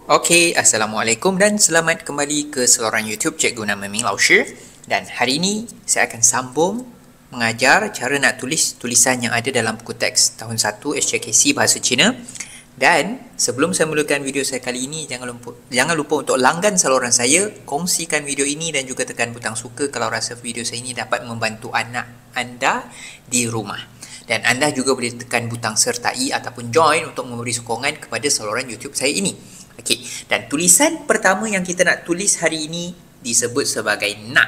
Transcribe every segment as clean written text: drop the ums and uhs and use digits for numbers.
Okey, Assalamualaikum dan selamat kembali ke saluran YouTube Cikgu Nama Ming Lao Shi. Dan hari ini saya akan sambung mengajar cara nak tulis tulisan yang ada dalam buku teks tahun 1 SJKC Bahasa Cina. Dan sebelum saya mulakan video saya kali ini, jangan lupa untuk langgan saluran saya, kongsikan video ini dan juga tekan butang suka kalau rasa video saya ini dapat membantu anak anda di rumah. Dan anda juga boleh tekan butang sertai ataupun join untuk memberi sokongan kepada saluran YouTube saya ini. Okey, dan tulisan pertama yang kita nak tulis hari ini disebut sebagai nak.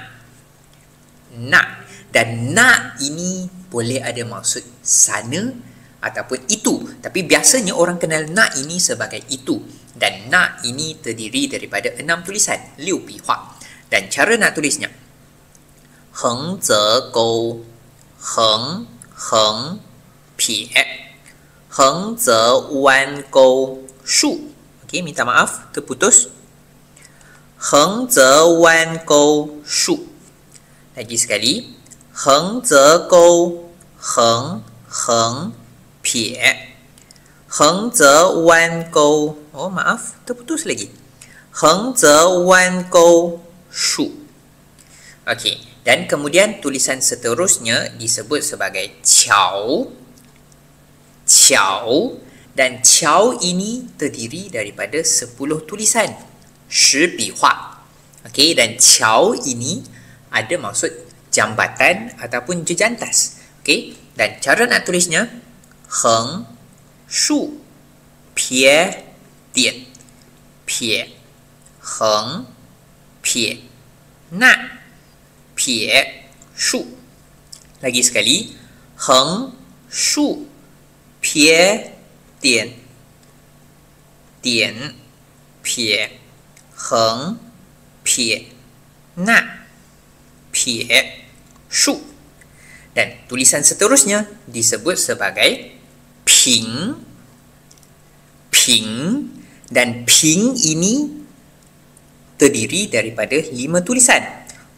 Nak. Dan nak ini boleh ada maksud sana ataupun itu. Tapi biasanya orang kenal nak ini sebagai itu. Dan nak ini terdiri daripada 6 tulisan. 6笔画. Dan cara nak tulisnya. Heng ze gou. Heng, heng, pie. Heng ze wan gou. Shu. Okey, minta maaf, terputus. Heng ze wan gou shu. Lagi sekali. Heng ze gou, heng, heng, pie. Heng ze wan gou. Oh, maaf, terputus lagi. Heng ze wan gou shu. Okey, dan kemudian tulisan seterusnya disebut sebagai qiao. Qiao. Dan qiao ini terdiri daripada 10 tulisan. 10笔画. Okey, dan qiao ini ada maksud jambatan ataupun jejantas. Okey, dan cara nak tulisnya heng, shu, pie, dian. Pie, heng, pie, na, pie, shu. Lagi sekali, heng, shu, pie,点点撇横撇捺撇竖. Dan tulisan seterusnya disebut sebagai ping. Ping. Dan ping ini terdiri daripada 5 tulisan.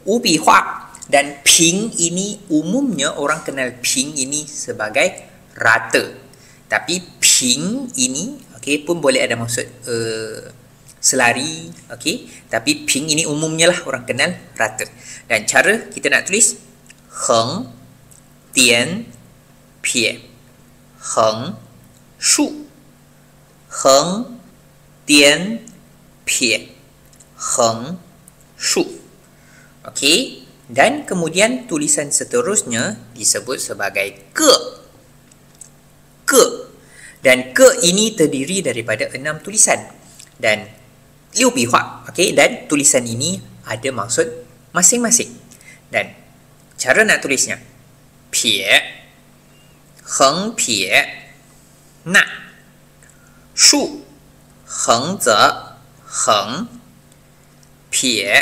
5笔画. Dan ping ini umumnya orang kenal ping ini sebagai rata. Tapi ping ini okey pun boleh ada maksud selari, okey. Tapi ping ini umumnya lah orang kenal rata. Dan cara kita nak tulis heng, dian, pie, heng, shu. Heng, dian, pie, heng, shu. Okey. Dan kemudian tulisan seterusnya disebut sebagai ke. Ke. Dan ke ini terdiri daripada 6 tulisan. Dan 6笔画. Okey, dan tulisan ini ada maksud masing-masing. Dan cara nak tulisnya. Pie, heng pie, na, shu, heng ze, heng, pie,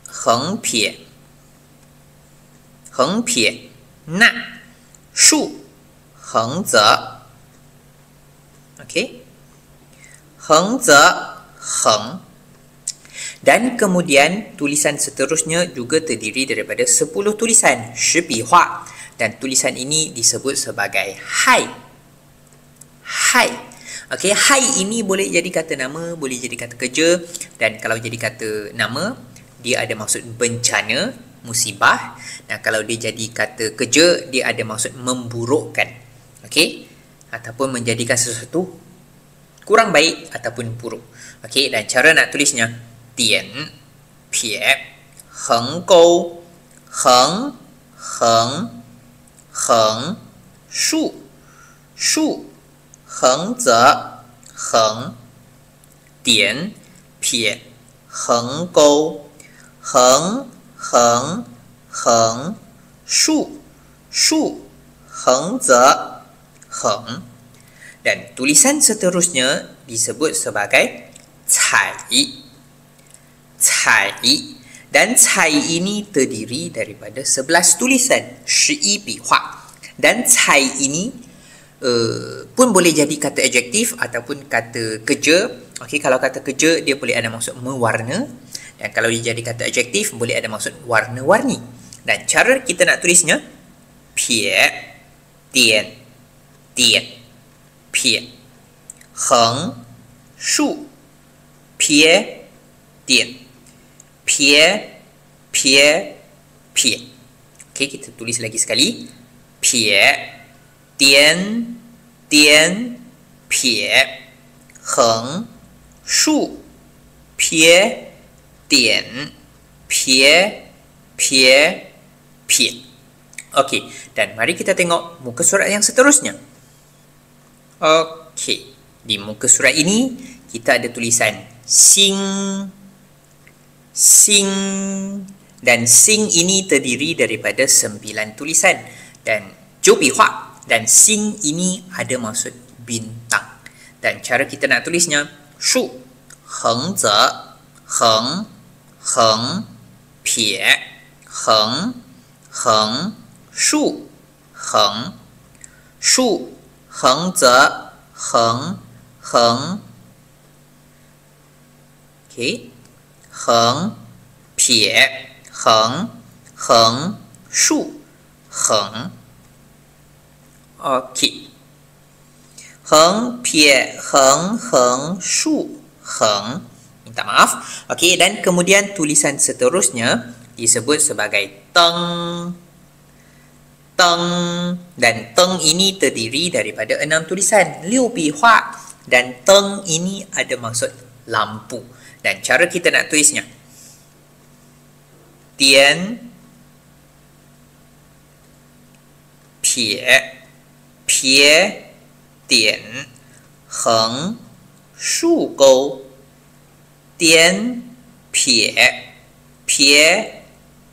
heng pie, heng pie, na, shu, heng ze. Okey. Heng ze, heng. Dan kemudian tulisan seterusnya juga terdiri daripada 10 tulisan. 10笔画. Dan tulisan ini disebut sebagai hai. Hai. Okey, hai ini boleh jadi kata nama, boleh jadi kata kerja. Dan kalau jadi kata nama, dia ada maksud bencana, musibah. Dan kalau dia jadi kata kerja, dia ada maksud memburukkan. Okey. Ataupun menjadikan sesuatu kurang baik ataupun buruk. Okey, dan cara nak tulisnya dian, pie, heng gou, heng, heng, heng, shu, shu, heng ze, heng, dian, pie, heng gou, heng, heng, heng, shu, shu, heng ze, heng. Dan tulisan seterusnya disebut sebagai cai. Cai. Dan cai ini terdiri daripada 11 tulisan. 11笔画. Dan cai ini pun boleh jadi kata adjektif ataupun kata kerja. Okey, kalau kata kerja dia boleh ada maksud mewarna. Dan kalau dia jadi kata adjektif boleh ada maksud warna-warni. Dan cara kita nak tulisnya pie, dian, dian, pie, heng, 树撇点撇撇撇. Okey, kita tulis lagi sekali.撇点点撇横竖撇点撇撇撇. Okey, dan mari kita tengok muka surat yang seterusnya. Okey, di muka surat ini kita ada tulisan sing, sing, dan sing ini terdiri daripada 9 tulisan, dan Jopihua dan sing ini ada maksud bintang. Dan cara kita nak tulisnya, shu, heng ze, heng, heng, pie, heng, heng, shu, heng, shu, heng ze, heng, heng, okey, heng, pie, heng, heng, shu, heng. Okey. Heng, pie, heng, heng, shu, heng. Minta maaf. Okey, dan kemudian tulisan seterusnya disebut sebagai teng. Teng, dan teng ini terdiri daripada 6 tulisan. Liu bi hua, dan teng ini ada maksud lampu. Dan cara kita nak tulisnya, tian, pie, pie, tian, heng, shu gou, tian, pie, pie,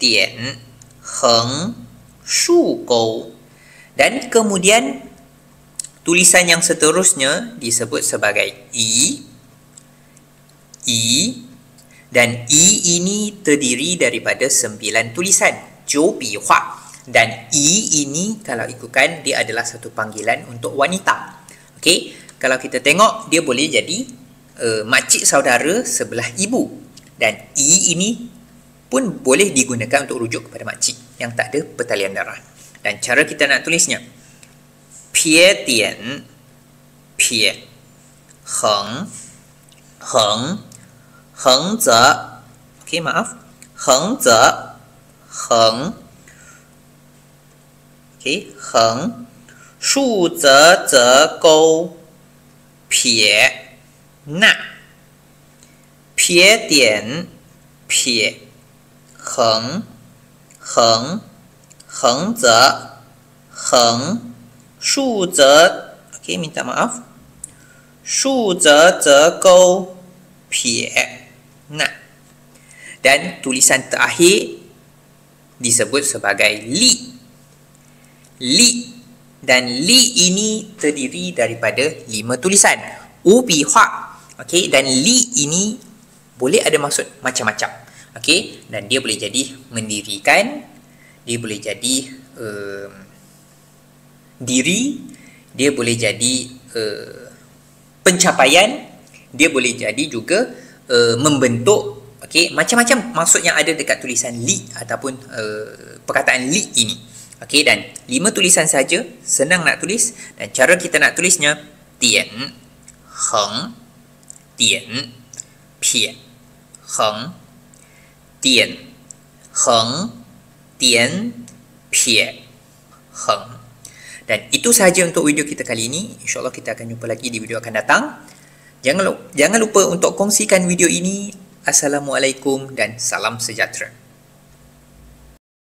tian, heng, shu gou. Dan kemudian tulisan yang seterusnya disebut sebagai i, i, dan i ini terdiri daripada 9 tulisan, jiu bi hua. Dan i ini kalau ikutkan dia adalah satu panggilan untuk wanita. Okey, kalau kita tengok dia boleh jadi makcik saudara sebelah ibu, dan i ini pun boleh digunakan untuk rujuk kepada makcik yang tak ada pertalian darah. Dan cara kita nak tulisnya, pie tian, pie, heng, heng, heng ze, okey maaf, heng ze, heng, okey, heng, shu ze ze gou, pie, na, pie dian, pie, heng, heng, heng ze, heng, shu ze, okey minta maaf, shu ze ze gou, pie, na. Dan tulisan terakhir disebut sebagai li. Li, dan li ini terdiri daripada 5 tulisan, u bi hua. Okey, dan li ini boleh ada maksud macam-macam. Okey, dan dia boleh jadi mendirikan, dia boleh jadi diri, dia boleh jadi pencapaian, dia boleh jadi juga membentuk. Okey, macam-macam maksud yang ada dekat tulisan li ataupun perkataan li ini. Okey, dan 5 tulisan saja, senang nak tulis, dan cara kita nak tulisnya, tian, heng, tian, pie, heng, tian, heng, tian, pie, heng. Dan itu sahaja untuk video kita kali ini. InsyaAllah kita akan jumpa lagi di video akan datang. Jangan lupa untuk kongsikan video ini. Assalamualaikum dan salam sejahtera.